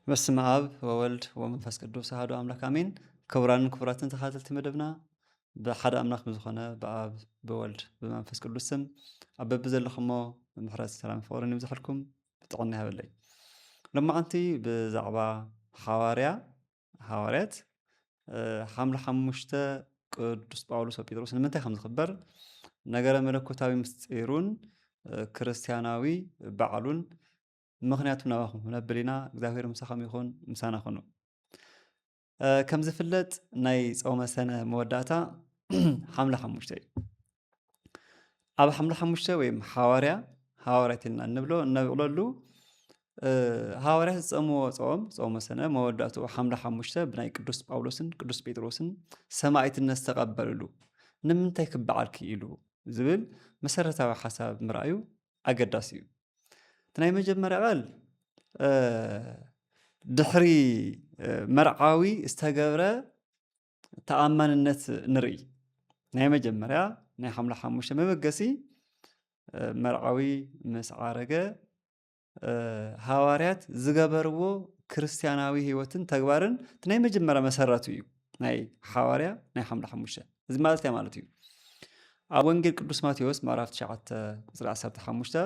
በስመ አብ ወወልድ ወመንፈስ ቅዱስ አሐዱ አምላክ አሜን። ክቡራንን ክቡራትን ተኸታተልቲ መደብና ብሓደ ኣምላኽ ብዝኾነ ብኣብ ብወልድ ብመንፈስ ቅዱስ ስም ኣብ በቢዘለኹሞ ምሕረት ሰላም ፍቕርን ይብዛሓልኩም ብጥቕኒ ይሃበለይ። ሎማዓንቲ ብዛዕባ ሃዋርያት ሓምለ ሓሙሽተ ቅዱስ ጳውሎስ ወጴጥሮስ ንምንታይ ከም ዝኽበር ነገረ መለኮታዊ ምስጢሩን ክርስትያናዊ በዓሉን ምኽንያቱ ናባኹም ነብል ኢና እግዚኣብሔር ምሳኸም ይኹን ምሳና ኹኑ። ከም ዝፍለጥ ናይ ጾመ ሰነ መወዳእታ ሓምለ ሓሙሽተ እዩ። ኣብ ሓምለ ሓሙሽተ ወይም ሃዋርያት ኢልና ነብቕለሉ ሃዋርያት ዝፀምዎ ጾመ ሰነ መወዳእትኡ ሓምለ ሓሙሽተ ብናይ ቅዱስ ጳውሎስን ቅዱስ ጴጥሮስን ሰማዕትነት ዝተቐበልሉ ንምንታይ ክበዓል ክኢሉ ዝብል መሰረታዊ ሓሳብ ምርኣዩ ኣገዳሲ እዩ። እቲ ናይ መጀመርያ ቃል ድሕሪ መርዓዊ ዝተገብረ ተኣማንነት ንርኢ። ናይ መጀመርያ ናይ ሓምለ ሓሙሽተ መበገሲ መርዓዊ ምስ ዓረገ ሃዋርያት ዝገበርዎ ክርስትያናዊ ህይወትን ተግባርን እቲ ናይ መጀመርያ መሰረቱ እዩ። ናይ ሓዋርያ ናይ ሓምለ ሓሙሽተ እዚ ማለት እንታይ ማለት እዩ? ኣብ ወንጌል ቅዱስ ማቴዎስ ምዕራፍ 9 ቁፅሪ 15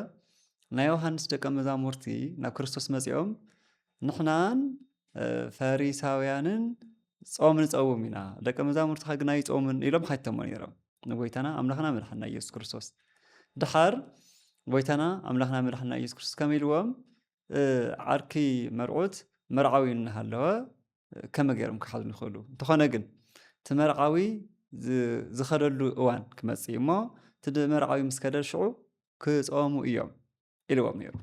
ናይ ዮሃንስ ደቀ መዛሙርቲ ናብ ክርስቶስ መፂኦም ንሕናን ፈሪሳውያንን ጾም ንፀውም ኢና ደቀ መዛሙርትኻ ግን ኣይጾሙን ኢሎም ሓይቶሞ ነይሮም። ንጎይታና ኣምላኽና መድሓኒና ኢየሱስ ክርስቶስ ድሓር ጎይታና ኣምላኽና መድሓኒና ኢየሱስ ክርስቶስ ከመይ ኢልዎም ዓርኪ መርዑት መርዓዊ እናሃለወ ከመይ ገይሮም ክሓዝኑ ይኽእሉ? እንተኾነ ግን እቲ መርዓዊ ዝኸደሉ እዋን ክመፅእ እሞ እቲ መርዓዊ ምስ ከደ ሽዑ ክጾሙ እዮም ኢልዎም ነይሩ።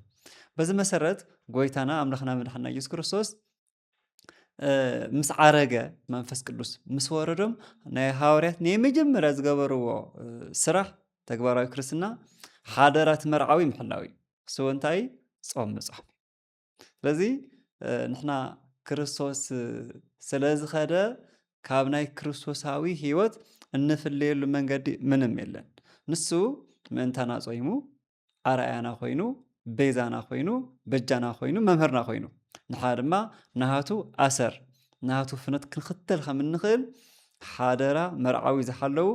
በዚ መሰረት ጎይታና ኣምላኽና መድሓኒና ኢየሱስ ክርስቶስ ምስ ዓረገ መንፈስ ቅዱስ ምስ ወረዶም ናይ ሃዋርያት ናይ መጀመርያ ዝገበርዎ ስራሕ ተግባራዊ ክርስትና ሓደራት መርዓዊ ምሕላው እዩ። እሱ እንታይ ጾም ምጽዋም። ስለዚ ንሕና ክርስቶስ ስለ ዝኸደ ካብ ናይ ክርስቶሳዊ ህይወት እንፍለየሉ መንገዲ ምንም የለን። ንሱ ምእንታና ጾይሙ ኣርኣያና ኮይኑ ቤዛና ኮይኑ በጃና ኮይኑ መምህርና ኮይኑ ንሓ ድማ ናሃቱ ኣሰር ናሃቱ ፍነት ክንኽተል ከም እንኽእል ሓደራ መርዓዊ ዝሓለዉ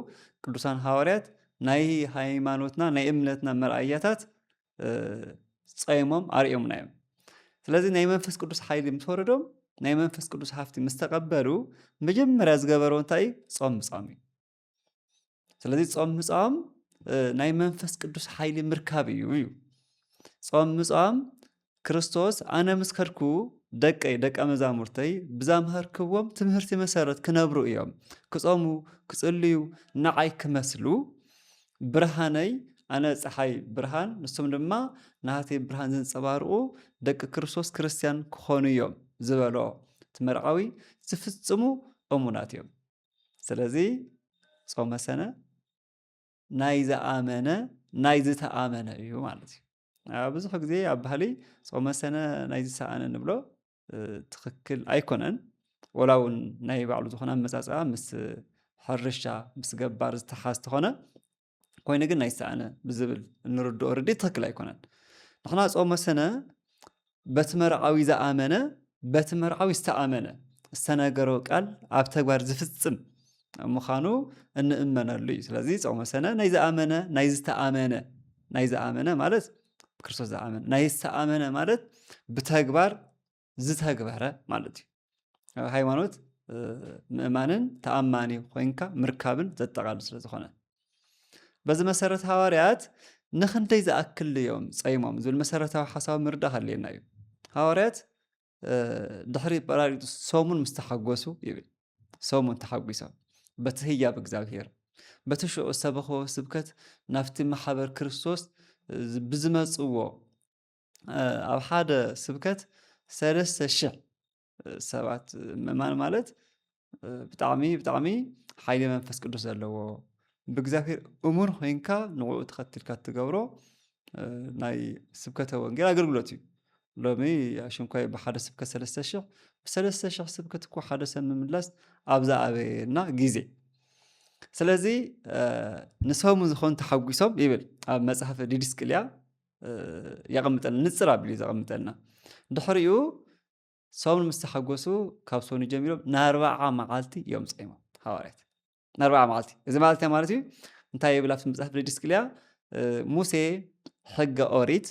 ቅዱሳን ሃዋርያት ናይ ሃይማኖትና ናይ እምነትና መርኣያታት ጸይሞም ኣርዮምና እዮም። ስለዚ ናይ መንፈስ ቅዱስ ሓይሊ ምስ ወረዶም ናይ መንፈስ ቅዱስ ሃፍቲ ምስ ተቐበሉ መጀመርያ ዝገበሮ እንታይ ጾም ምጽዋም እዩ። ስለዚ ጾም ምጽዋም ናይ መንፈስ ቅዱስ ሓይሊ ምርካብ እዩ። ጾም ምጽዋም ክርስቶስ ኣነ ምስ ከድኩ ደቀ መዛሙርተይ ብዛምሃርክዎም ትምህርቲ መሰረት ክነብሩ እዮም፣ ክጾሙ ክጽልዩ ንዓይ ክመስሉ ብርሃነይ ኣነ ፀሓይ ብርሃን ንሶም ድማ ናሃተይ ብርሃን ዘንጸባርቑ ደቂ ክርስቶስ ክርስቲያን ክኾኑ እዮም ዝበሎ ትመርዓዊ ዝፍጽሙ እሙናት እዮም። ስለዚ ጾመ ሰነ ናይ ዝኣመነ ናይ ዝተኣመነ እዩ ማለት እዩ። ብዙሕ ግዜ ኣብ ባህሊ ጾመ ሰነ ናይ ዝሰኣነ ንብሎ ትኽክል ኣይኮነን። ወላ እውን ናይ ባዕሉ ዝኾነ ኣመፃፅኣ ምስ ሕርሻ ምስ ገባር ዝተሓዝ ተኾነ ኮይኑ ግን ናይ ዝሰኣነ ብዝብል እንርድኦ ርዲት ትኽክል ኣይኮነን። ንሕና ጾመ ሰነ በቲ መርዓዊ ዝኣመነ በቲ መርዓዊ ዝተኣመነ ዝተነገሮ ቃል ኣብ ተግባር ዝፍጽም ምዃኑ እንእመነሉ እዩ። ስለዚ ጾመ ሰነ ናይ ዝኣመነ ናይ ዝኣመነ ማለት ክርስቶስ ዝኣመነ ናይ ዝተኣመነ ማለት ብተግባር ዝተግበረ ማለት እዩ። ሃይማኖት ምእማንን ተኣማኒ ኮይንካ ምርካብን ዘጠቓልል ስለ ዝኾነ በዚ መሰረት ሃዋርያት ንኽንደይ ዝኣክል እዮም ጸይሞም ዝብል መሰረታዊ ሓሳብ ምርዳእ ሃልየና እዩ። ሃዋርያት ድሕሪ ጰራቅሊጦስ ሰሙን ምስ ተሓጐሱ ይብል ሰሙን ተሓጒሶም በቲ ህያብ እግዚኣብሔር በቲ ሽዑ ዝተበኽቦ ስብከት ናብቲ ማሕበር ክርስቶስ ብዝመጽዎ ኣብ ሓደ ስብከት 3,000 ሰባት ምእማን ማለት ብጣዕሚ ሓይሊ መንፈስ ቅዱስ ዘለዎ ብእግዚኣብሔር እሙን ኮይንካ ንዕኡ ተኸትልካ ትገብሮ ናይ ስብከተ ወንጌል ኣገልግሎት እዩ። ሎሚ ኣሽንኳይ ብሓደ ስብከት 3,000 ብ3,000 ስብከት እኮ ሓደ ሰብ ምምላስ ኣብ ዝኣበየና ግዜ። ስለዚ ንሰሙን ዝኾኑ ተሓጒሶም ይብል ኣብ መጽሓፈ ዲድስቅልያ የቐምጠልና ንጽር ኣቢሉ ዘቐምጠልና ድሕሪኡ ጾም ምስተሓጎሱ ካብ ሶኒ ጀሚሮም ን40 መዓልቲ እዮም ጸይሞም ሃዋርያት ን40 መዓልቲ እዚ ማለት እዩ እንታይ ይብል ኣብቲ መጽሓፍ ዘዲስክልያ ሙሴ ሕገ ኦሪት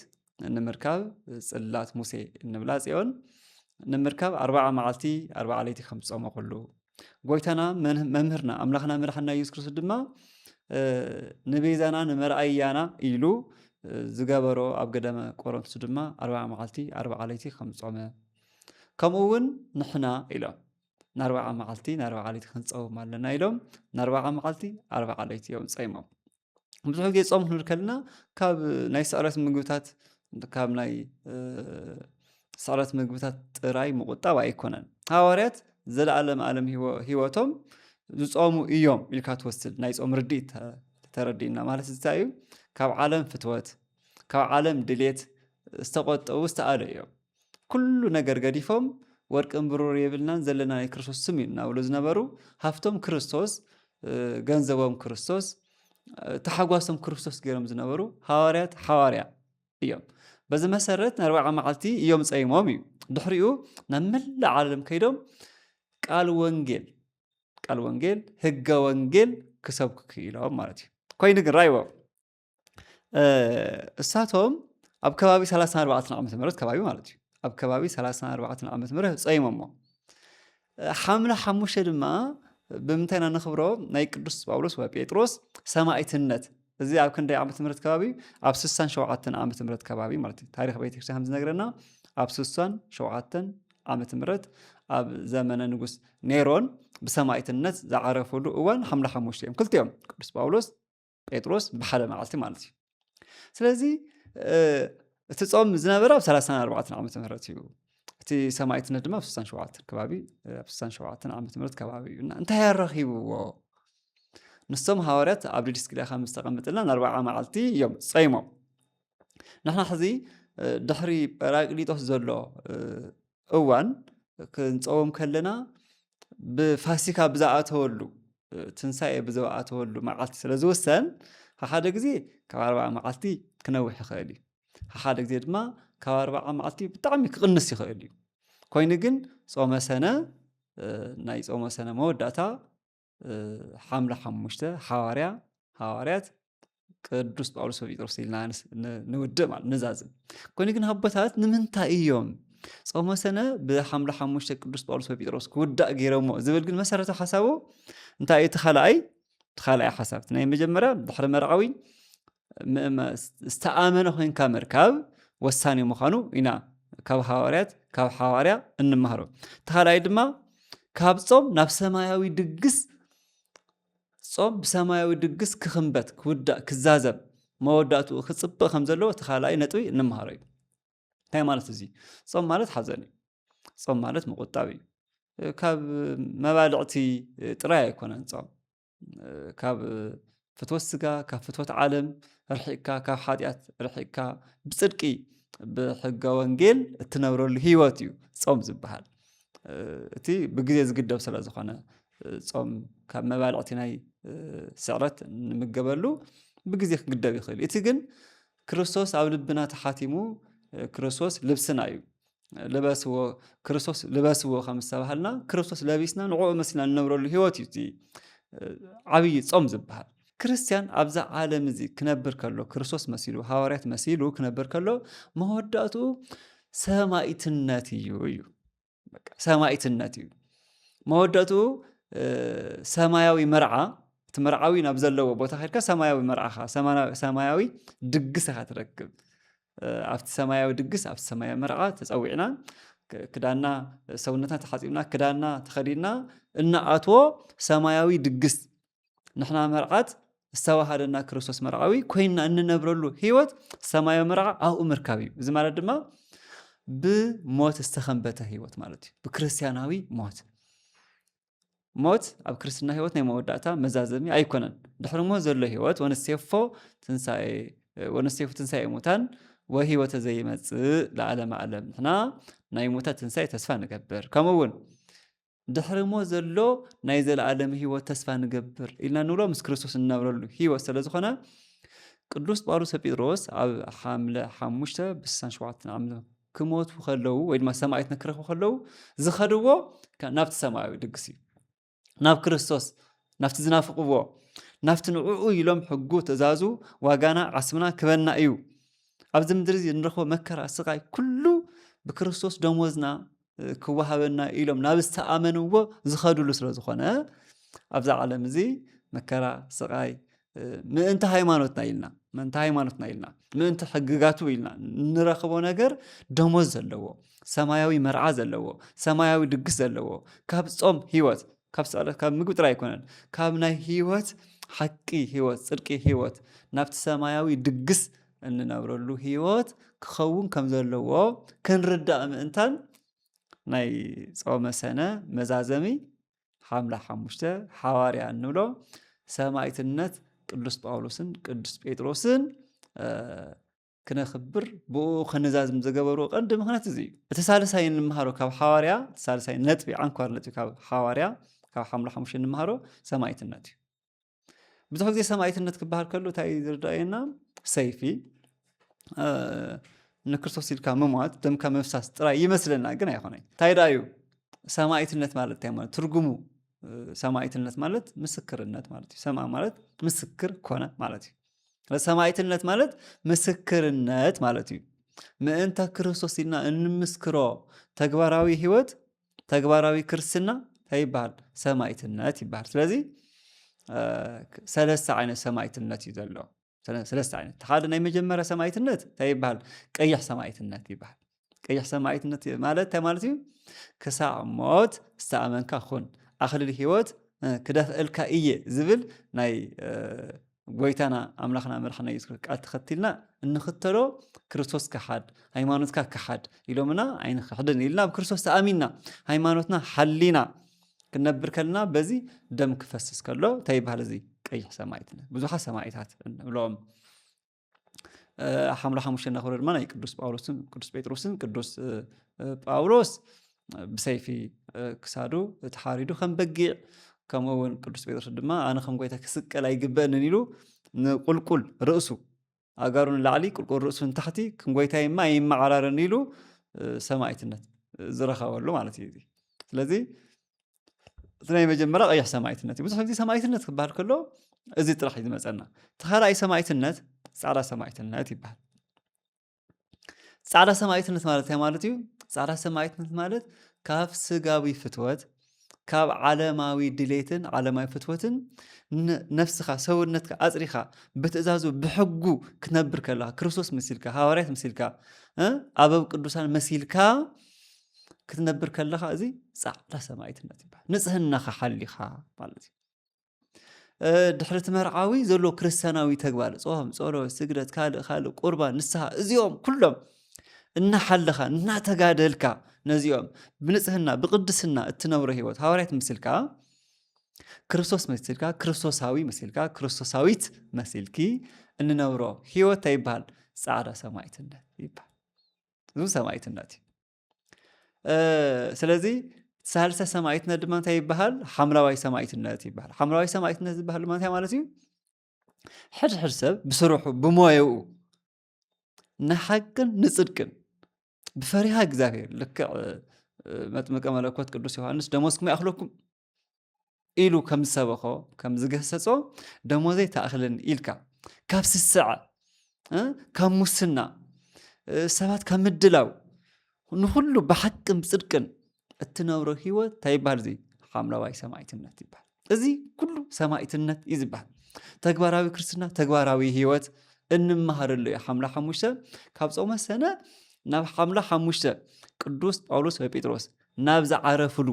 ንምርካብ ጽላት ሙሴ እንብላ ጽዮን ንምርካብ 40 መዓልቲ 40 ለይቲ ከም ጾመ ኩሉ ጎይታና መምህርና ኣምላኽና መድሓኒና ኢየሱስ ክርስቶስ ድማ ንቤዛና ንመርኣያና ኢሉ ዝገበሮ ኣብ ገዳመ ቆሮንቶስ ድማ 40 መዓልቲ 40 ለይቲ ከም ጾመ ከምኡ እውን ንሕና ኢሎም ን40 መዓልቲ ን40 ለይቲ ክንጸውም ኣለና ኢሎም ን40 መዓልቲ 40 ለይቲ እዮም ጸይሞም ብዙሕ ግዜ ጾም ክንብል ከለና ካብ ናይ ስዕረት ምግብታት ካብ ናይ ስዕረት ምግብታት ጥራይ ምቁጣብ ኣይኮነን ሃዋርያት ዘለዓለም ዓለም ህይወቶም ዝጾሙ እዮም ኢልካ ትወስድ ናይ ጾም ርዲእ ተረዲእና ማለት እንታይ እዩ ካብ ዓለም ፍትወት ካብ ዓለም ድሌት ዝተቆጠቡ ዝተኣለ እዮም ኩሉ ነገር ገዲፎም ወርቅን ብሩር የብልናን ዘለና ናይ ክርስቶስ ስም እናብሉ ዝነበሩ ሃፍቶም ክርስቶስ ገንዘቦም ክርስቶስ ተሓጓሶም ክርስቶስ ገይሮም ዝነበሩ ሃዋርያት ሓዋርያ እዮም በዚ መሰረት ን40 መዓልቲ እዮም ጸይሞም እዩ ድሕሪኡ ናብ መላእ ዓለም ከይዶም ቃል ወንጌል ህገ ወንጌል ክሰብኩ ክኢሎም ማለት እዩ ኮይኑ ግን ራይዎ እሳቶም ኣብ ከባቢ 34 ዓመተ ምህረት ከባቢ ማለት እዩ ኣብ ከባቢ 34 ዓመተ ምህረት ጸይሞሞ ሓምለ 5 ድማ ብምንታይና ንኽብሮ ናይ ቅዱስ ጳውሎስ ወይ ጴጥሮስ ሰማዕትነት እዚ ኣብ ክንደይ ዓመተ ምህረት ከባቢ ኣብ 67 ዓመተ ምህረት ከባቢ ማለት እዩ ታሪኽ ቤተክርስቲያን ከም ዝነግረና ኣብ 67 ዓመተ ምህረት ኣብ ዘመነ ንጉስ ኔሮን ብሰማዕትነት ዝዓረፈሉ እዋን ሓምለ 5 እዮም ክልቲኦም ቅዱስ ጳውሎስ ጴጥሮስ ብሓደ መዓልቲ ማለት እዩ ስለዚ እቲ ጾም ዝነበረ ኣብ 34 ዓመተ ምህረት እዩ እቲ ሰማዕትነት ድማ ኣብ 67 ከባቢ ኣብ 67 ዓመተ ምህረት ከባቢ እዩ እንታይ ያረኺብዎ ንሶም ሃዋርያት ኣብ ዲስክልያ ከም ዝተቐምጥልና ን40 መዓልቲ እዮም ጸይሞም ንሕና ሕዚ ድሕሪ ጰራቅሊጦስ ዘሎ እዋን ክንጸውም ከለና ብፋሲካ ብዝኣተወሉ ትንሳኤ ብዝኣተወሉ መዓልቲ ስለ ዝውሰን ሓደ ግዜ ካብ 40 መዓልቲ ክነውሕ ይኽእል እዩ ሓደ ግዜ ድማ ካብ 40 መዓልቲ ብጣዕሚ ክቕንስ ይኽእል እዩ ኮይኑ ግን ጾመ ሰነ ናይ ጾመ ሰነ መወዳእታ ሓምለ 5 ሃዋርያት ቅዱስ ጳውሎስ ወጴጥሮስ ኢልና ንውድእ ማለት ንዛዝም ኮይኑ ግን ኣቦታት ንምንታይ እዮም ጾመ ሰነ ብሓምለ 5 ቅዱስ ጳውሎስ ወጴጥሮስ ክውዳእ ገይሮሞ ዝብል ግን መሰረታዊ ሓሳቡ እንታይ እቲ ካልኣይ ሓሳብ ናይ መጀመርያ ድሕሪ መርዓዊ ዝተኣመነ ኮይንካ ምርካብ ወሳኒ ምዃኑ ኢና ካብ ሓዋርያ እንመሃሮ ተኻልኣይ ድማ ካብ ጾም ናብ ሰማያዊ ድግስ ጾም ብሰማያዊ ድግስ ክኽንበት ክውዳእ ክዛዘብ መወዳእቱ ክጽብቕ ከም ዘለዎ ተኻልኣይ ነጥቢ እንመሃሮ እዩ እንታይ ማለት እዚ ጾም ማለት ሓዘን እዩ ጾም ማለት ምቁጣብ እዩ ካብ መባልዕቲ ጥራይ ኣይኮነን ጾም ካብ ፍትወት ስጋ ካብ ፍትወት ዓለም ርሒቅካ ካብ ሓጢኣት ርሒቅካ ብጽድቂ ብሕገ ወንጌል እትነብረሉ ህይወት እዩ ጾም ዝበሃል እቲ ብግዜ ዝግደብ ስለ ዝኾነ ጾም ካብ መባልዕቲ ናይ ስዕረት ንምገበሉ ብግዜ ክግደብ ይኽእል እቲ ግን ክርስቶስ ኣብ ልብና ተሓቲሙ ክርስቶስ ልብስና እዩ ልበስዎ ክርስቶስ ልበስዎ ከም ዝተባሃልና ክርስቶስ ለቢስና ንዕኡ መሲልና ንነብረሉ ህይወት እዩ ዓብይ ጾም ዝበሃል ክርስቲያን ኣብዛ ዓለም እዚ ክነብር ከሎ ክርስቶስ መሲሉ ሃዋርያት መሲሉ ክነብር ከሎ መወዳእቱ ሰማዕትነት እዩ በቃ ሰማዕትነት እዩ መወዳእቱ ሰማያዊ መርዓ እቲ መርዓዊ ናብ ዘለዎ ቦታ ኸድካ ሰማያዊ መርዓኻ ሰማያዊ ድግስኻ ትረክብ ኣብቲ ሰማያዊ ድግስ ኣብቲ ሰማያዊ መርዓ ተጸዊዕና ክዳና ሰውነትና ተሓጺብና ክዳና ተኸዲና እናኣትዎ ሰማያዊ ድግስ ንሕና መርዓት ዝተዋሃደና ክርስቶስ መርዓዊ ኮይንና እንነብረሉ ህይወት ሰማያዊ መርዓ ኣብኡ ምርካብ እዩ እዚ ማለት ድማ ብሞት ዝተኸንበተ ህይወት ማለት እዩ ብክርስቲያናዊ ሞት ኣብ ክርስትና ህይወት ናይ መወዳእታ መዛዘሚ ኣይኮነን ድሕሪ ሞት ዘሎ ህይወት ወነሴፎ ትንሳኤ ሙታን ወህይወተ ዘይመጽእ ለዓለመ ዓለም ንሕና ናይ ሙታን ትንሳኤ ተስፋ ንገብር ከምኡውን ድሕሪ ሞት ዘሎ ናይ ዘለዓለም ህይወት ተስፋ ንገብር ኢልና ንብሎ ምስ ክርስቶስ እንነብረሉ ህይወት ስለ ዝኾነ ቅዱስ ጳውሎስ ጴጥሮስ ኣብ ሓምለ 5 ብ67 ክሞቱ ከለው ወይ ድማ ሰማዕትነት ክረኽቡ ከለው ዝኸድዎ ናብቲ ሰማያዊ ድግስ እዩ ናብ ክርስቶስ ናብቲ ዝናፍቅዎ ናብቲ ንዕኡ ኢሎም ሕጉ ትእዛዙ ዋጋና ዓስምና ክበና እዩ ኣብዚ ምድሪ እዚ እንረኽቦ መከራ ስቃይ ኩሉ ብክርስቶስ ደሞዝና ክወሃበና ኢሎም ናብ ዝተኣመንዎ ዝኸድሉ ስለ ዝኾነ ኣብዛ ዓለም እዚ መከራ ስቃይ ምእንቲ ሃይማኖትና ኢልና ምእንቲ ሕግጋቱ ኢልና ንረኽቦ ነገር ደሞዝ ዘለዎ ሰማያዊ መርዓ ዘለዎ ሰማያዊ ድግስ ዘለዎ ካብ ጾም ህይወት ካብ ምግቢ ጥራይ ኣይኮነን ካብ ናይ ህይወት ሓቂ ህይወት ጽድቂ ህይወት ናብቲ ሰማያዊ ድግስ እንነብረሉ ህይወት ክኸውን ከም ዘለዎ ክንርዳእ ምእንታን ናይ ጾመ ሰነ መዛዘሚ ሓምላ 5 ሓዋርያ እንብሎ ሰማዕትነት ቅዱስ ጳውሎስን ቅዱስ ጴጥሮስን ክነኽብር ብኡ ክንዛዝም ዝገበሩ ቀንዲ ምክንያት እዚ እዩ እቲ ሳልሳይ እንምሃሮ ካብ ሓዋርያ ሳልሳይ ነጥቢ ዓንኳር ነጥቢ ካብ ሓዋርያ ካብ ሓምላ 5 እንምሃሮ ሰማዕትነት እዩ ብዙሕ ግዜ ሰማዕትነት ክበሃል ከሎ እንታይ ዝርዳእየና ሰይፊ ንክርስቶስ ኢልካ ምሟት ደምካ መፍሳስ ጥራይ ይመስለና ግን ኣይኮነን እንታይ ዳ እዩ ሰማዕትነት ማለት እንታይ ማለት ትርጉሙ ሰማዕትነት ማለት ምስክርነት ማለት እዩ ሰማዕ ማለት ምስክር ኮነ ማለት እዩ ሰማዕትነት ማለት ምስክርነት ማለት እዩ ምእንተ ክርስቶስ ኢልና እንምስክሮ ተግባራዊ ህይወት ተግባራዊ ክርስትና እንታይ ይበሃል ሰማዕትነት ይበሃል ስለዚ ሰለስተ ዓይነት ሰማዕትነት እዩ ዘሎ ሰለስተ ዓይነት ሓደ ናይ መጀመርያ ሰማዕትነት እንታይ ይበሃል ቀያሕ ሰማዕትነት ይበሃል ቀያሕ ሰማዕትነት ማለት እንታይ ማለት እዩ ክሳዕ ሞት ዝተኣመንካ ኩን ኣኽሊል ህይወት ክደፍአልካ እየ ዝብል ናይ ጎይታና ኣምላኽና መድሓኒና ኢየሱስ ክርስቶስ ቃል ተኸቲልና እንኽተሎ ክርስቶስ ክሓድ ሃይማኖትካ ክሓድ ኢሎምና ኣይንክሕድን ኢልና ኣብ ክርስቶስ ተኣሚንና ሃይማኖትና ሓሊና ክነብር ከለና በዚ ደም ክፈስስ ከሎ እንታይ ይበሃል እዚ ቀይሕ ሰማዕትነት ብዙሓት ሰማዕታት ንብሎም ሓምላ 5 ነኽብሮ ድማ ናይ ቅዱስ ጳውሎስን ቅዱስ ጴጥሮስን ቅዱስ ጳውሎስ ብሰይፊ ክሳዱ ተሓሪዱ ከም በጊዕ ከምኡውን ቅዱስ ጴጥሮስ ድማ ኣነ ከም ጎይታ ክስቀል ኣይግበአንን ኢሉ ንቁልቁል ርእሱ ኣጋሩ ንላዕሊ ቁልቁል ርእሱ ንታሕቲ ከም ጎይታይማ ኣይመዓራረን ኢሉ ሰማዕትነት ዝረኸበሉ ማለት እዩ ስለዚ እቲ ናይ መጀመርያ ቀያሕ ሰማዕትነት እዩ ብዙሕ ግዜ ሰማዕትነት ክበሃል ከሎ እዚ ጥራሕ እዩ ዝመፀና እቲ ካልኣይ ሰማዕትነት ፃዕዳ ሰማዕትነት ይበሃል ፃዕዳ ሰማዕትነት ማለት እንታይ ማለት እዩ ፃዕዳ ሰማዕትነት ማለት ካብ ስጋዊ ፍትወት ካብ ዓለማዊ ድሌትን ዓለማዊ ፍትወትን ነፍስኻ ሰውነትካ ኣፅሪኻ ብትእዛዙ ብሕጉ ክትነብር ከለኻ ክርስቶስ መሲልካ ሃዋርያት መሲልካ ኣበው ቅዱሳን መሲልካ ክትነብር ከለኻ እዚ ፃዕዳ ሰማዕትነት ይበሃል ንፅህናኻ ሓሊኻ ማለት እዩ ድሕሪ እቲ መርዓዊ ዘሎ ክርስትያናዊ ተግባር ጾም ጸሎት ስግደት ካልእ ቁርባን ንስሓ እዚኦም ኩሎም እናሓለኻ እናተጋደልካ ነዚኦም ብንፅህና ብቅድስና እትነብሮ ህይወት ሃዋርያት መሲልካ ክርስቶስ መሲልካ ክርስቶሳዊ መሲልካ ክርስቶሳዊት መሲልኪ እንነብሮ ህይወት ይበሃል ፃዕዳ ሰማዕትነት ይበሃል እዚ ሰማዕትነት እዩ ስለዚ ሳልሰ ሰማዕትነት ድማ እንታይ ይበሃል ሓምለዋይ ሰማዕትነት ይበሃል ሓምለዋይ ሰማዕትነት ዝበሃል ድማ እንታይ ማለት እዩ ሕድሕድ ሰብ ብስሩሑ ብሞያኡ ንሓቅን ንፅድቅን ብፈሪሃ እግዚአብሔር ልክዕ መጥምቀ መለኮት ቅዱስ ዮሐንስ ደሞዝኩም ይኣኽለኩም ኢሉ ከም ዝሰበኾ ከም ዝገሰጾ ደሞዘይ ተኣኽለኒ ኢልካ ካብ ስስዓ ካብ ሙስና ሰባት ካብ ምድላው ንኩሉ ብሓቅን ብፅድቅን እትነብሮ ህይወት እንታይ ይበሃል እዚ ሓምለዋይ ሰማዕትነት ይበሃል እዚ ኩሉ ሰማዕትነት እዩ ዝበሃል ተግባራዊ ክርስትና ተግባራዊ ህይወት እንመሃረሉ እዩ ሓምላ 5 ካብ ጾመ ሰነ ናብ ሓምላ 5 ቅዱስ ጳውሎስ ወይ ጴጥሮስ ናብ ዝዓረፍሉ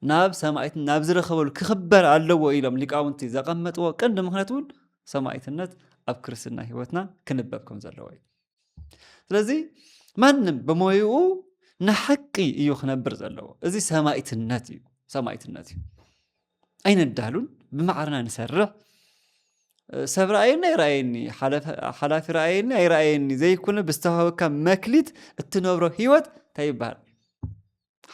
ናብ ሰማዕትነት ናብ ዝረኸበሉ ክኽበር ኣለዎ ኢሎም ሊቃውንቲ ዘቐመጥዎ ቀንዲ ምክንያት እውን ሰማዕትነት ኣብ ክርስትና ህይወትና ክንበብ ከም ዘለዎ እዩ ስለዚ ማንም ብሞይኡ ንሓቂ እዩ ክነብር ዘለዎ እዚ ሰማዕትነት እዩ ሰማዕትነት እዩ ኣይነዳሉን ብማዕርና ንሰርሕ ሰብ ረኣየኒ ኣይረኣየኒ ሓላፊ ረኣየኒ ኣይረኣየኒ ዘይኮነ ብዝተዋሃበካ መክሊት እትነብሮ ህይወት እንታይ ይበሃል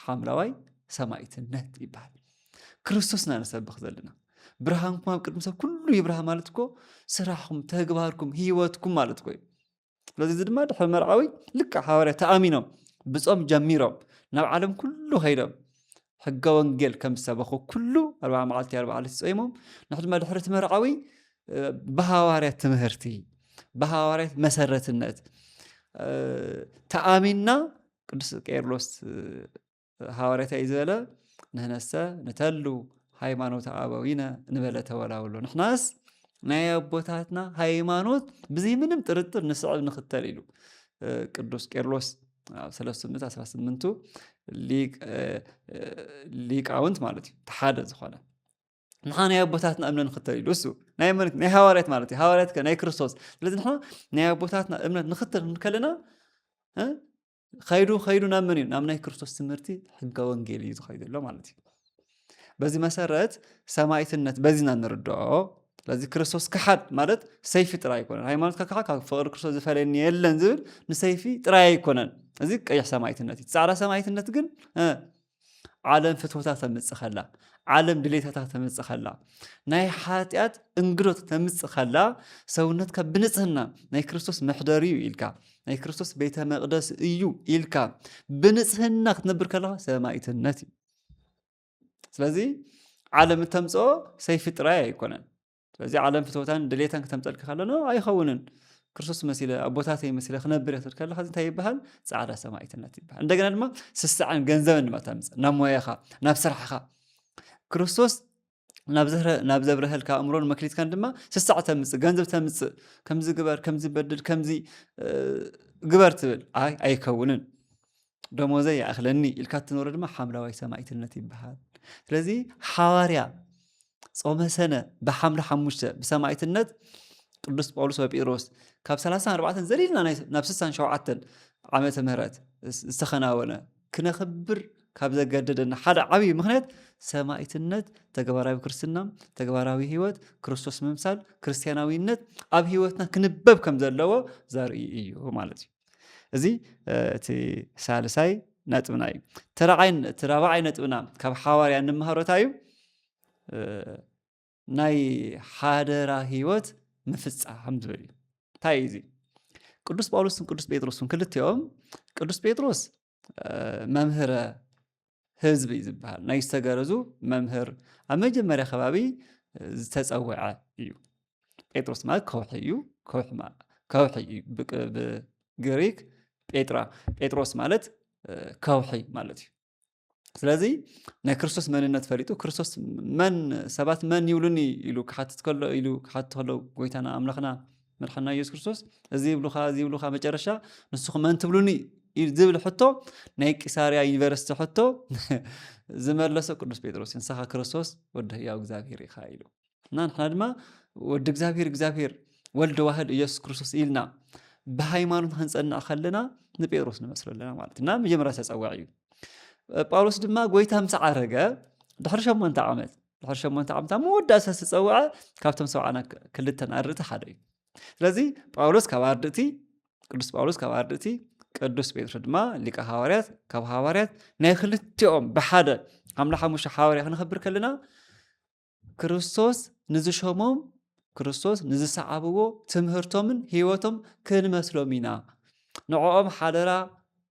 ሓምለዋይ ሰማዕትነት ይበሃል ክርስቶስና ንሰብኽ ዘለና ብርሃንኩም ኣብ ቅድሚ ሰብ ኩሉ ይብርሃ ማለት እኮ ስራሕኩም ተግባርኩም ህይወትኩም ማለት እኮ እዩ ስለዚ እዚ ድማ ድሕሪ መርዓዊ ልክዕ ሓዋርያ ተኣሚኖም ብጾም ጀሚሮም ናብ ዓለም ኩሉ ኸይዶም ሕገ ወንጌል ከም ዝሰበኹ ኩሉ 40 መዓልቲ 40 ለይቲ ጸይሞም ንሕና ድማ ድሕሪ እቲ መርዓዊ ብሃዋርያት ትምህርቲ ብሃዋርያት መሰረትነት ተኣሚንና ቅዱስ ቄርሎስ ሃዋርያት እዩ ዝበለ ንሕነሰ ንተሉ ሃይማኖት አበዊነ ንበለ ተወላውሎ ንሕናስ ናይ አቦታትና ሃይማኖት ብዘይ ምንም ጥርጥር ንስዕብ ንኽተል ኢሉ ቅዱስ ቄርሎስ 318 ሊቃውንት ማለት እዩ ተሓደ ዝኾነ ንሓ ናይ አቦታትና እምነት ንኽተል ኢሉ እሱ ናይ ሃዋርያት ማለት እዩ ሃዋርያት ናይ ክርስቶስ ስለዚ ንሕና ናይ አቦታትና እምነት ንኽተል ከለና ኸይዱ ናብ ምን እዩ ናብ ናይ ክርስቶስ ትምህርቲ ሕገ ወንጌል እዩ ዝኸይዱ ኣሎ ማለት እዩ በዚ መሰረት ሰማዕትነት በዚና ንርድኦ ስለዚ ክርስቶስ ክሓድ ማለት ሰይፊ ጥራይ ኣይኮነን ሃይማኖትካ ከዓ ካብ ፍቅሪ ክርስቶስ ዝፈለየኒ የለን ዝብል ንሰይፊ ጥራይ ኣይኮነን እዚ ቀይሕ ሰማዕትነት እዩ ጻዕዳ ሰማዕትነት ግን ዓለም ፍትወታት ተምጽእ ኸላ ዓለም ድሌታታት ተምጽእ ኸላ ናይ ሓጢአት እንግዶት ተምጽእ ኸላ ሰውነትካ ብንጽህና ናይ ክርስቶስ መሕደሪ እዩ ኢልካ ናይ ክርስቶስ ቤተ መቅደስ እዩ ኢልካ ብንጽህና ክትነብር ከለኻ ሰማዕትነት እዩ ስለዚ ዓለም ተምጽኦ ሰይፊ ጥራይ ኣይኮነን ስለዚ ዓለም ፍትወታን ድሌታን ከተምጸልካ ከለኖ ኣይኸውንን ክርስቶስ መሲለ አቦታተይ መሲለ ክነብር ይኽእል ከለኻ እንታይ ይበሃል ጻዕዳ ሰማዕትነት ይበሃል እንደገና ድማ ስሳዕን ገንዘብን ድማ ተምጽእ ናብ ሞያኻ ናብ ስራሕኻ ክርስቶስ ናብ ዘብረህልካ ኣእምሮን መክሊትካን ድማ ስሳዕ ተምጽእ ገንዘብ ተምጽእ ከምዚ ግበር ከምዚ በድል ከምዚ ግበር ትብል ኣይከውንን ደሞዘይ ይኣኽለኒ ኢልካ ትነብሮ ድማ ሓምለዋይ ሰማዕትነት ይበሃል ስለዚ ሓዋርያ ጾመ ሰነ ብሓምለ 5 ብሰማዕትነት ቅዱስ ጳውሎስ ወጴጥሮስ ካብ 34 ዘሊልና ናብ 67 ዓመተ ምህረት ዝተኸናወነ ክነኽብር ካብ ዘገደደና ሓደ ዓብይ ምክንያት ሰማዕትነት ተግባራዊ ክርስትና ተግባራዊ ህይወት ክርስቶስ ምምሳል ክርስቲያናዊነት ኣብ ህይወትና ክንበብ ከም ዘለዎ ዘርኢ እዩ ማለት እዩ እዚ እቲ ሳልሳይ ነጥብና እዩ ተራባዓይ ነጥብና ካብ ሓዋርያ እንመሃሮታ እዩ ናይ ሓደራ ህይወት ምፍጻም ዝብል እዩ እንታይ እዩ እዚ ቅዱስ ጳውሎስን ቅዱስ ጴጥሮስን ክልቲኦም ቅዱስ ጴጥሮስ መምህረ ህዝቢ እዩ ዝበሃል ናይ ዝተገረዙ መምህር ኣብ መጀመርያ ከባቢ ዝተጸውዐ እዩ ጴጥሮስ ማለት ከውሒ እዩ ከውሒ እዩ ብግሪክ ጴጥሮስ ማለት ከውሒ ማለት እዩ ስለዚ ናይ ክርስቶስ መንነት ፈሊጡ ክርስቶስ መን ሰባት መን ይብሉኒ ኢሉ ክሓትት ከሎ ጎይታና ኣምላኽና መድሓና ኢየሱስ ክርስቶስ እዚ ይብሉኻ መጨረሻ ንስኹም መን ትብሉኒ ዝብል ሕቶ ናይ ቂሳርያ ዩኒቨርሲቲ ሕቶ ዝመለሰ ቅዱስ ጴጥሮስ ንስኻ ክርስቶስ ወዲ ሕያው እግዚአብሔር ኢኻ ኢሉ እና ንሕና ድማ ወዲ እግዚአብሔር ወልዲ ዋህድ ኢየሱስ ክርስቶስ ኢልና ብሃይማኖት ክንጸንዕ ከለና ንጴጥሮስ ንመስሎ ኣለና ማለት እና መጀመርያ ተጸዋዕ እዩ ጳውሎስ ድማ ጎይታ ምስ ዓረገ ድሕሪ 8 ዓመት ኣብ መወዳእታ ዝተጸውዐ ካብቶም ሰብዓና ክልተ ኣርድእቲ ሓደ እዩ ስለዚ ጳውሎስ ካብ ኣርድእቲ ቅዱስ ጳውሎስ ካብ ኣርድእቲ ቅዱስ ጴጥሮስ ድማ ሊቀ ሃዋርያት ካብ ሃዋርያት ናይ ክልቲኦም ብሓደ 5 ሓዋርያ ክንኽብር ከለና ክርስቶስ ንዝሾሞም ክርስቶስ ንዝሰዓብዎ ትምህርቶምን ህይወቶም ክንመስሎም ኢና ንዕኦም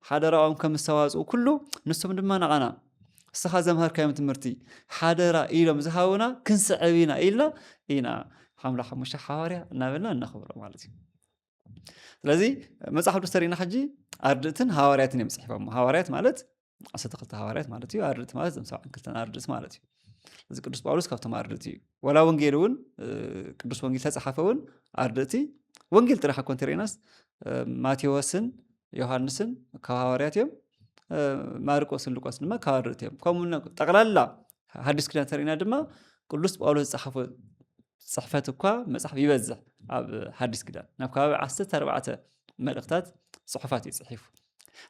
ሓደራኦም ከም ዝተዋጽኡ ኩሉ ንሶም ድማ ንዓና እስኻ ዘምሃርካዮም ትምህርቲ ሓደራ ኢሎም ዝሃቡና ክንስዕብ ኢና 5 ሓዋርያ እናበልና እናኽብሮ ማለት እዩ ስለዚ መጽሓፍ ቅዱስ ተሪእና ሕጂ ኣርድእትን ሃዋርያትን እዮም ጽሒፎም ሃዋርያት ማለት 12 ሃዋርያት ማለት እዩ ኣርድእቲ ማለት 72 ኣርድእቲ ማለት እዩ እዚ ቅዱስ ጳውሎስ ካብቶም ኣርድእቲ እዩ ወላ ወንጌል እውን ቅዱስ ወንጌል ተጻሓፈ እውን ኣርድእቲ ወንጌል ጥራይ እኮ እንተሪእናስ ማቴዎስን ዮሐንስን ካብ ሃዋርያት እዮም ማርቆስን ሉቃስን ድማ ካብ ኣርድእቲ እዮም ከምኡ ጠቕላላ ሓዲስ ኪዳን ተሪእና ድማ ቅዱስ ጳውሎስ ዝጻሓፈ ጽሕፈት እኳ መጽሓፍ ይበዝሕ ኣብ ሓዲስ ኪዳን ናብ ከባቢ 14 መልእኽታት ጽሑፋት ይጽሒፉ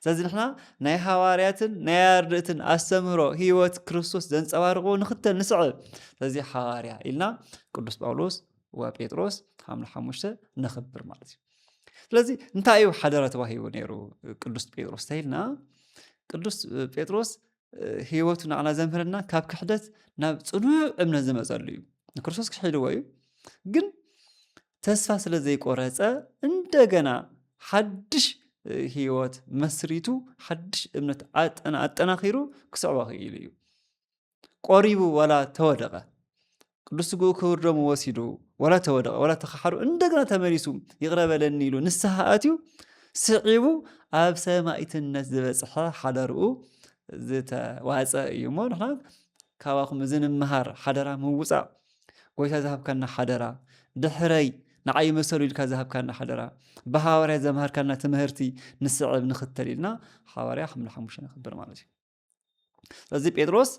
ስለዚ ንሕና ናይ ሃዋርያትን ናይ ኣርድእትን ኣስተምህሮ ህይወት ክርስቶስ ዘንጸባርቑ ንኽተል ንስዕብ ስለዚ ሓዋርያ ኢልና ቅዱስ ጳውሎስ ወጴጥሮስ 5 ነኽብር ማለት እዩ ስለዚ እንታይ እዩ ሓደራ ተባሂቡ ነይሩ ቅዱስ ጴጥሮስ ተይልና ቅዱስ ጴጥሮስ ህይወቱ ንዓና ዘምህረና ካብ ክሕደት ናብ ጽኑዕ እምነት ዝመጸሉ እዩ ንክርስቶስ ክሕድዎ እዩ ግን ተስፋ ስለ ዘይቆረጸ እንደገና حدش هيوت مسريتو حدش امنت أتناخيرو كسعوا خيليو قريبو ولا تودغه ቅዱስ ሥጋው ክቡር ደሙ ወሲዱ ወላ ተወደቀ ወላ ተኻሓሩ እንደገና ተመሊሱ ይቕረበለኒ ኢሉ ንስሓ ኣትዩ ስዒቡ ኣብ ሰማዕትነት ዝበፅሐ ሓደርኡ ዝተዋፀ እዩ እሞ ንሕና ካብኹም እዚ ንምሃር ሓደራ ምውፃእ ጎይታ ዝሃብካና ሓደራ ድሕረይ ንዓይ መሰሉ ኢልካ ዝሃብካና ሓደራ ብሃዋርያ ዘምሃርካና ትምህርቲ ንስዕብ ንኽተል ኢልና ሃዋርያ 5 ንኽብር ማለት እዩ ስለዚ ጴጥሮስ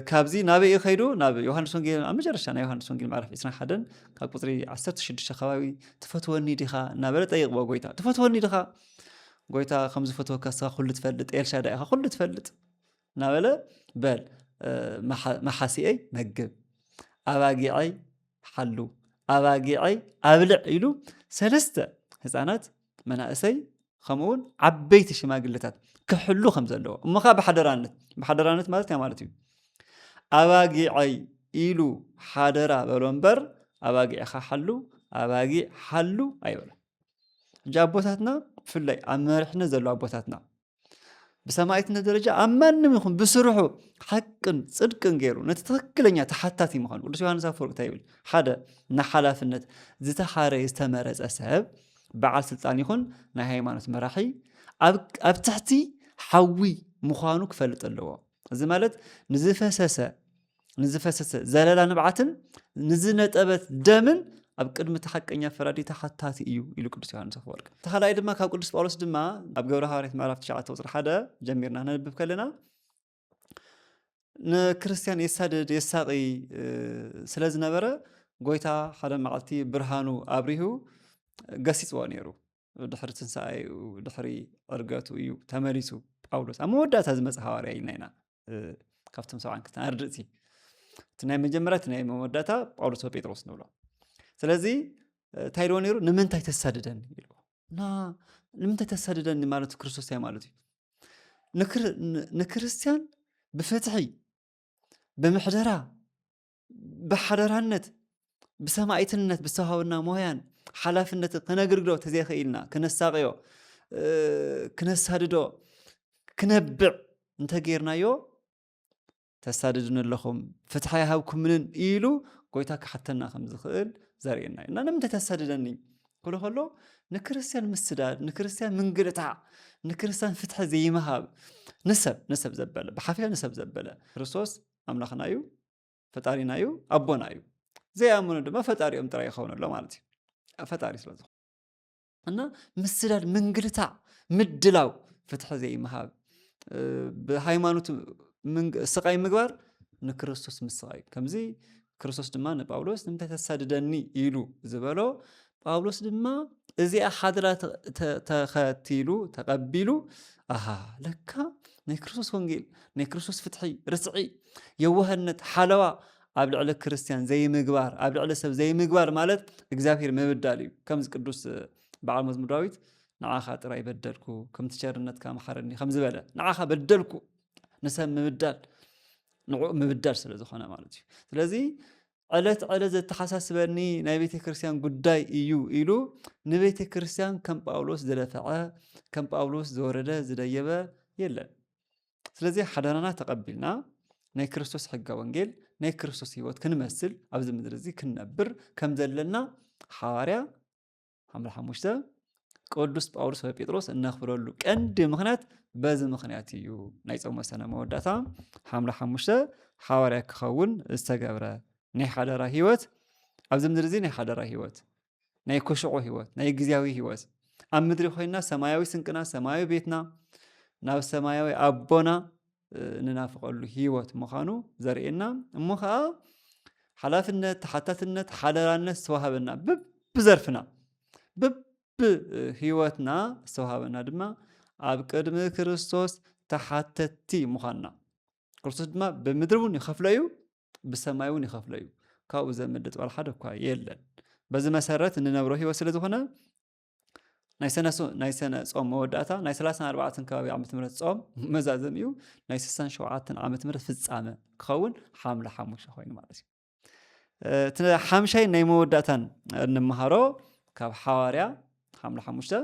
ካብዚ ናበይ ኸይዱ ናብ ዮሐንስ ወንጌል ኣብ መጨረሻ ናይ ዮሐንስ ወንጌል ምዕራፍ 21 ካብ ቁፅሪ 16 ከባቢ ትፈትወኒ ዲኻ እናበለ ጠይቕዎ ጎይታ ትፈትወኒ ዲኻ ጎይታ ከም ዝፈትወካ ስኻ ኩሉ ትፈልጥ ኤልሻዳይ ኢኻ ኩሉ ትፈልጥ እናበለ በል መሓሲአይ መግብ ኣባጊዐይ ሓሉ ኣባጊዐይ ኣብልዕ ኢሉ ሰለስተ ህፃናት መናእሰይ ከምኡውን ዓበይቲ ሽማግለታት ክሕሉ ከም ዘለዎ እሞኻ ብሓደራነት ማለት ያ ማለት እዩ ኣባጊዐይ ኢሉ ሓደራ በሎ እምበር ኣባጊዕኻ ሓሉ ኣባጊዕ ሓሉ ኣይበሎ ሕጂ ኣቦታትና ብፍላይ ኣብ መሪሕነት ዘሎ ኣቦታትና ብሰማዕትነት ደረጃ ኣብ ማንም ይኹን ብስርሑ ሓቅን ፅድቅን ገይሩ ነቲ ትክክለኛ ተሓታቲ ምዃኑ ቅዱስ ዮሃንስ ኣፈወርቅ እንታይ ይብል ሓደ ንሓላፍነት ዝተሓረየ ዝተመረፀ ሰብ በዓል ስልጣን ይኹን ናይ ሃይማኖት መራሒ ኣብ ትሕቲ ሓዊ ምዃኑ ክፈልጥ ኣለዎ እዚ ማለት ንዝፈሰሰ ዘለላ ንብዓትን ንዝነጠበት ደምን ኣብ ቅድሚ ተሓቀኛ ፈራዲ ተሓታቲ እዩ ኢሉ ቅዱስ ዮሃንስ ኣፈወርቅ ተኻላይ ድማ ካብ ቅዱስ ጳውሎስ ድማ ኣብ ገብረ ሐዋርያት ምዕራፍ 9 ቁፅሪ 1 ጀሚርና ነንብብ ከለና ንክርስቲያን የሳድድ የሳቂ ስለ ዝነበረ ጎይታ ሓደ መዓልቲ ብርሃኑ ኣብሪሁ ገሲፅዎ ነይሩ ድሕሪ ትንሳኤኡ ድሕሪ ዕርገቱ እዩ ተመሊሱ ጳውሎስ ኣብ መወዳእታ ዝመፅእ ሃዋርያ ኢልና ኢና ካብቶም 72 ኣርድእቲ እቲ ናይ መጀመርያ እቲ ናይ መወዳእታ ጳውሎስ ወጴጥሮስ ንብሎ ስለዚ እንታይ ኢልዎ ነይሩ ንምንታይ ተሳድደኒ ኢልዎ ንምንታይ ተሳድደኒ ማለት ክርስቶስ እንታይ ማለት እዩ ንክርስቲያን ብፍትሒ ብምሕደራ ብሓደራነት ብሰማዕትነት ብዝተዋሃበና ሞያን ሓላፍነት ክነግርግዶ ተዘይኽኢልና ክነሳቅዮ ክነሳድዶ ክነብዕ እንተጌርናዮ ተሳድዱን ኣለኹም ፍትሒ ኣይሃብኩምን ኢሉ ጎይታ ክሓተና ከም ዝኽእል ዘርእየና እዩ እና ንምንታይ ተሳድደኒ ክብሎ ከሎ ንክርስቲያን ምስዳድ ንክርስቲያን ምንግልታዕ ንክርስቲያን ፍትሒ ዘይምሃብ ንሰብ ዘበለ ብሓፊያ ንሰብ ዘበለ ክርስቶስ ኣምላኽና እዩ ፈጣሪና እዩ ኣቦና እዩ ዘይኣምኑ ድማ ፈጣሪኦም ጥራይ ይኸውን ኣሎ ማለት እዩ ፈጣሪ ስለዝኾነ እና ምስዳድ ምንግልታዕ ምድላው ፍትሒ ዘይምሃብ ብሃይማኖት ስቃይ ምግባር ንክርስቶስ ምስቃይ ከምዚ ክርስቶስ ድማ ንጳውሎስ ንምንታይ ተሳድደኒ ኢሉ ዝበሎ ጳውሎስ ድማ እዚኣ ሓደራ ተኸቲሉ ተቐቢሉ ለካ ናይ ክርስቶስ ወንጌል ናይ ክርስቶስ ፍትሒ ርስዒ የዋህነት ሓለዋ ኣብ ልዕሊ ክርስቲያን ዘይምግባር ኣብ ልዕሊ ሰብ ዘይምግባር ማለት እግዚኣብሔር ምብዳል እዩ ከምዚ ቅዱስ በዓል መዝሙር ዳዊት ንዓኻ ጥራይ በደልኩ ከምቲ ቸርነትካ መሓረኒ ከም ዝበለ ንዓኻ በደልኩ ንሰብ ምብዳል ስለ ዝኾነ ማለት እዩ ስለዚ ዕለት ዘተሓሳስበኒ ናይ ቤተ ክርስቲያን ጉዳይ እዩ ኢሉ ንቤተ ክርስቲያን ከም ጳውሎስ ዝለፈዐ ከም ጳውሎስ ዝወረደ ዝደየበ የለን ስለዚ ሓደራና ተቐቢልና ናይ ክርስቶስ ሕጋ ወንጌል ናይ ክርስቶስ ህይወት ክንመስል ኣብዚ ምድሪ እዚ ክንነብር ከም ዘለና ሓዋርያ 5 ቅዱስ ጳውሎስ ወጴጥሮስ እነኽብረሉ ቀንዲ ምክንያት በዚ ምክንያት እዩ ናይ ጾም ወሰነ መወዳእታ 5 ሓዋርያ ክኸውን ዝተገብረ ናይ ሓደራ ህይወት ኣብዚ ምድሪ እዚ ናይ ሓደራ ህይወት ናይ ኮሽቆ ህይወት ናይ ግዝያዊ ህይወት ኣብ ምድሪ ኮይና ሰማያዊ ስንቅና ሰማያዊ ቤትና ናብ ሰማያዊ ኣቦና ንናፍቀሉ ህይወት ምዃኑ ዘርእየና እሞ ከዓ ሓላፍነት ተሓታትነት ሓደራነት ዝተዋሃበና ብዘርፍና ህይወትና ዝተዋሃበና ድማ ኣብ ቅድሚ ክርስቶስ ተሓተቲ ምዃንና ክርስቶስ ድማ ብምድሪ እውን ይኸፍሎ እዩ ብሰማይ እውን ይኸፍሎ እዩ ካብኡ ዘምልጥ ባል ሓደ እኳ የለን በዚ መሰረት እንነብሮ ህይወት ስለ ዝኾነ ናይ ሰነ ጾም መወዳእታ ናይ 34 ከባቢ ዓመተ ምህረት ጾም መዛዘም እዩ ናይ 67 ዓመተ ምህረት ፍጻመ ክኸውን ሓምለ 5 ኮይኑ ማለት እዩ እቲ ሓምሻይ ናይ መወዳእታን እንመሃሮ ካብ ሓዋርያ ሓምለ 5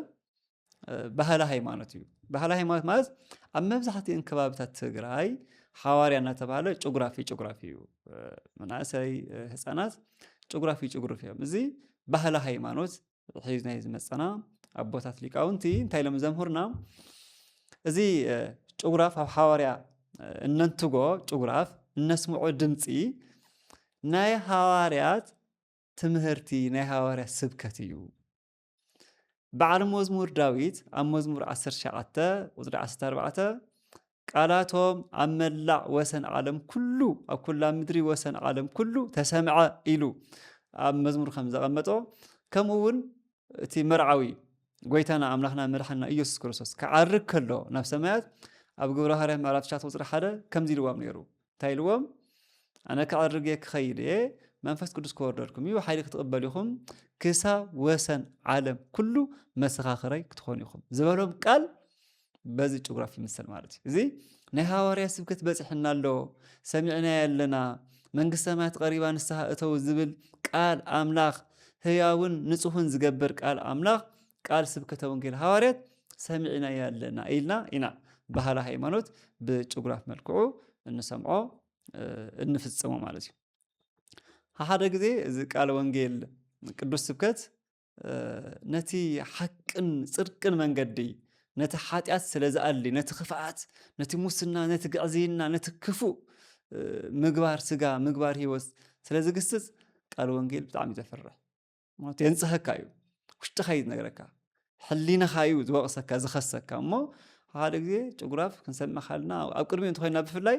ባህለ ሃይማኖት እዩ። ባህለ ሃይማኖት ማለት ኣብ መብዛሕትአን ከባቢታት ትግራይ ሓዋርያ እናተባሃለ ጭጉራፍ እዩ። መናእሰይ ህፃናት ጭጉራፍ እዮም። እዚ ባህለ ሃይማኖት ሒዝና ዝመፀና ኣቦታት ሊቃውንቲ እንታይ ኢሎም ዘምህሩና እዚ ጭጉራፍ ኣብ ሓዋርያ እነንትጎ ጭጉራፍ እነስምዖ ድምፂ ናይ ሃዋርያት ትምህርቲ ናይ ሃዋርያት ስብከት እዩ። በዓል መዝሙር ዳዊት ኣብ መዝሙር 19 ቁፅሪ 14 ቃላቶም ኣብ መላእ ወሰን ዓለም ኩሉ ኣብ ኩላ ምድሪ ወሰን ዓለም ኩሉ ተሰምዐ ኢሉ ኣብ መዝሙር ከም ዘቐመጦ ከምኡ እውን እቲ መርዓዊ ጎይታና ኣምላኽና መድሓኒና ኢየሱስ ክርስቶስ ክዓርግ ከሎ ናብ ሰማያት ኣብ ግብረ ሐዋርያት ምዕራፍ 9 ቁፅሪ 1 ከምዚ ኢልዎም ነይሩ። እንታይ ኢልዎም? ኣነ ክዓርግ እየ ክኸይድ እየ መንፈስ ቅዱስ ክወርደልኩም እዩ ሓይሊ ክትቕበሉ ኢኹም ክሳብ ወሰን ዓለም ኩሉ መሰኻኽረይ ክትኾኑ ኢኹም ዝበሎም ቃል በዚ ጭጉራፍ ይምሰል ማለት እዩ። እዚ ናይ ሃዋርያ ስብከት በፂሕና ኣሎ ሰሚዕና ኣለና መንግስቲ ሰማያት ቀሪባ ንስሓ እተው ዝብል ቃል ኣምላኽ ህያውን ንጹህን ዝገብር ቃል ኣምላኽ ቃል ስብከተ ወንጌል ሃዋርያት ሰሚዕና ኣለና ኢልና ኢና ባህላ ሃይማኖት ብጭጉራፍ መልክዑ እንሰምዖ እንፍጽሞ ማለት እዩ። ሓደ ግዜ እዚ ቃል ወንጌል ቅዱስ ስብከት ነቲ ሓቅን ጽድቅን መንገዲ ነቲ ሓጢኣት ስለ ዝኣሊ ነቲ ክፍኣት ነቲ ሙስና ነቲ ግዕዝይና ነቲ ክፉእ ምግባር ስጋ ምግባር ሂወት ስለ ዝግስጽ ቃል ወንጌል ብጣዕሚ ዘፍርሕ ማለት የንጽሐካ እዩ ውሽጥኻ ይነግረካ ሕሊናኻ እዩ ዝወቕሰካ ዝኸሰካ እሞ ሓደ ግዜ ጭጉራፍ ክንሰምዕ ካልና ኣብ ቅድሚኡ እንተኮይና ብፍላይ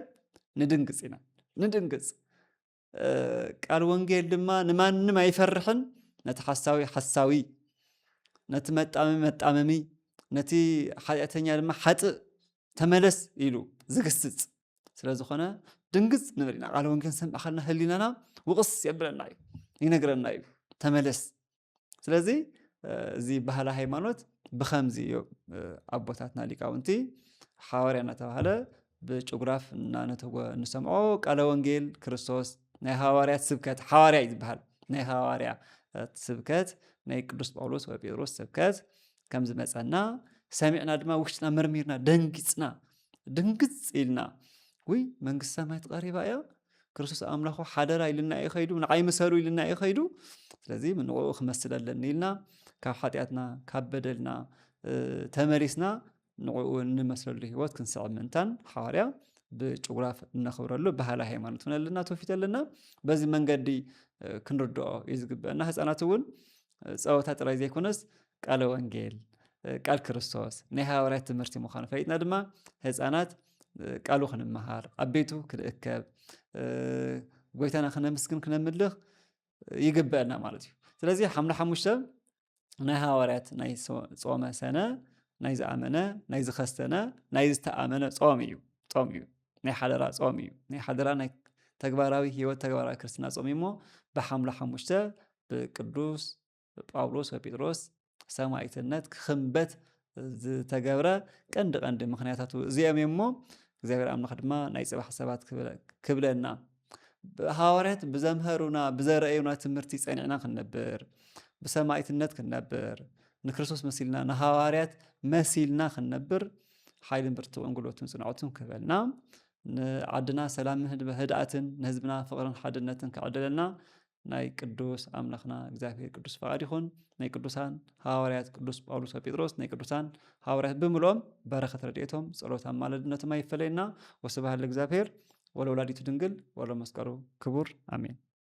ንድንግጽ ኢና ንድንግጽ ቃል ወንጌል ድማ ንማንም ኣይፈርሕን ነቲ ሓሳዊ ነቲ መጣመሚ ነቲ ሓጢአተኛ ድማ ሓጥእ ተመለስ ኢሉ ዝግስጽ ስለ ዝኾነ ድንግጽ ንብል ኢና ቃል ወንጌል ሰምዕ ካልና ህሊናና ውቕስ የብለና እዩ ይነግረና እዩ ተመለስ። ስለዚ እዚ ባህላ ሃይማኖት ብኸምዚ ኣቦታትና ሊቃውንቲ ሓዋርያ እናተባሃለ ብጭጉራፍ እንሰምዖ ቃለ ወንጌል ክርስቶስ ናይ ሃዋርያት ስብከት ሓዋርያ እዩ ዝበሃል ናይ ሃዋርያ ስብከት ናይ ቅዱስ ጳውሎስ ወይ ጴጥሮስ ስብከት ከም ዝመፀና ሰሚዕና ድማ ውሽጥና መርሚርና ደንጊፅና ድንግጽ ኢልና ወይ መንግስቲ ሰማያት ቀሪባ እያ ክርስቶስ ኣምላኹ ሓደራ ኢልና እዩ ኸይዱ ንዓይ ምሰሉ ኢልና እዩ ኸይዱ ስለዚ ንዕኡ ክመስል ኣለኒ ኢልና ካብ ሓጢኣትና ካብ በደልና ተመሪስና ንዕኡ እንመስለሉ ሂወት ክንስዕብ ምንታን ሓዋርያ ብጭጉራፍ እነኽብረሉ ባህላ ሃይማኖት ውን ኣለና ትውፊት ኣለና በዚ መንገዲ ክንርድኦ እዩ ዝግበአና። ህፃናት እውን ፀወታ ጥራይ ዘይኮነስ ቃለ ወንጌል ቃል ክርስቶስ ናይ ሃዋርያት ትምህርቲ ምዃኑ ፈሊጥና ድማ ህፃናት ቃሉ ክንመሃር ኣብ ቤቱ ክንእከብ ጎይታና ክነምስግን ክነምልኽ ይግበአና ማለት እዩ። ስለዚ ሓምለ ሓሙሽተ ናይ ሃዋርያት ናይ ጾመ ሰነ ናይ ዝኣመነ ናይ ዝኸስተነ ናይ ዝተኣመነ ጾም እዩ ናይ ሓደራ ጾም እዩ ናይ ሓደራ ናይ ተግባራዊ ሂወት ተግባራዊ ክርስትና ጾም እሞ ብሓምለ ሓሙሽተ ብቅዱስ ጳውሎስ ወጴጥሮስ ሰማዕትነት ክኽንበት ዝተገብረ ቀንዲ ምክንያታቱ እዚኦም እሞ እግዚአብሔር ኣምላኽ ድማ ናይ ጽባሕ ሰባት ክብለና ሃዋርያት ብዘምሃሩና ብዘረአዩና ትምህርቲ ጸኒዕና ክንነብር ብሰማዕትነት ክንነብር ንክርስቶስ መሲልና ንሃዋርያት መሲልና ክንነብር ሓይልን ብርቱዕን ጉልበትን ጽንዓትን ክህበልና ንዓድና ሰላምን ህድኣትን ንህዝብና ፍቕርን ሓድነትን ክዕድለና ናይ ቅዱስ ኣምላኽና እግዚአብሔር ቅዱስ ፈቃድ ይኹን። ናይ ቅዱሳን ሃዋርያት ቅዱስ ጳውሎስ ወጴጥሮስ ናይ ቅዱሳን ሃዋርያት ብምልኦም በረኸት ረድኤቶም ጸሎት ኣማላድነቶም ኣይፈለየና። ወስብሐት ለእግዚአብሔር ወለወላዲቱ ድንግል ወለመስቀሉ ክቡር አሜን።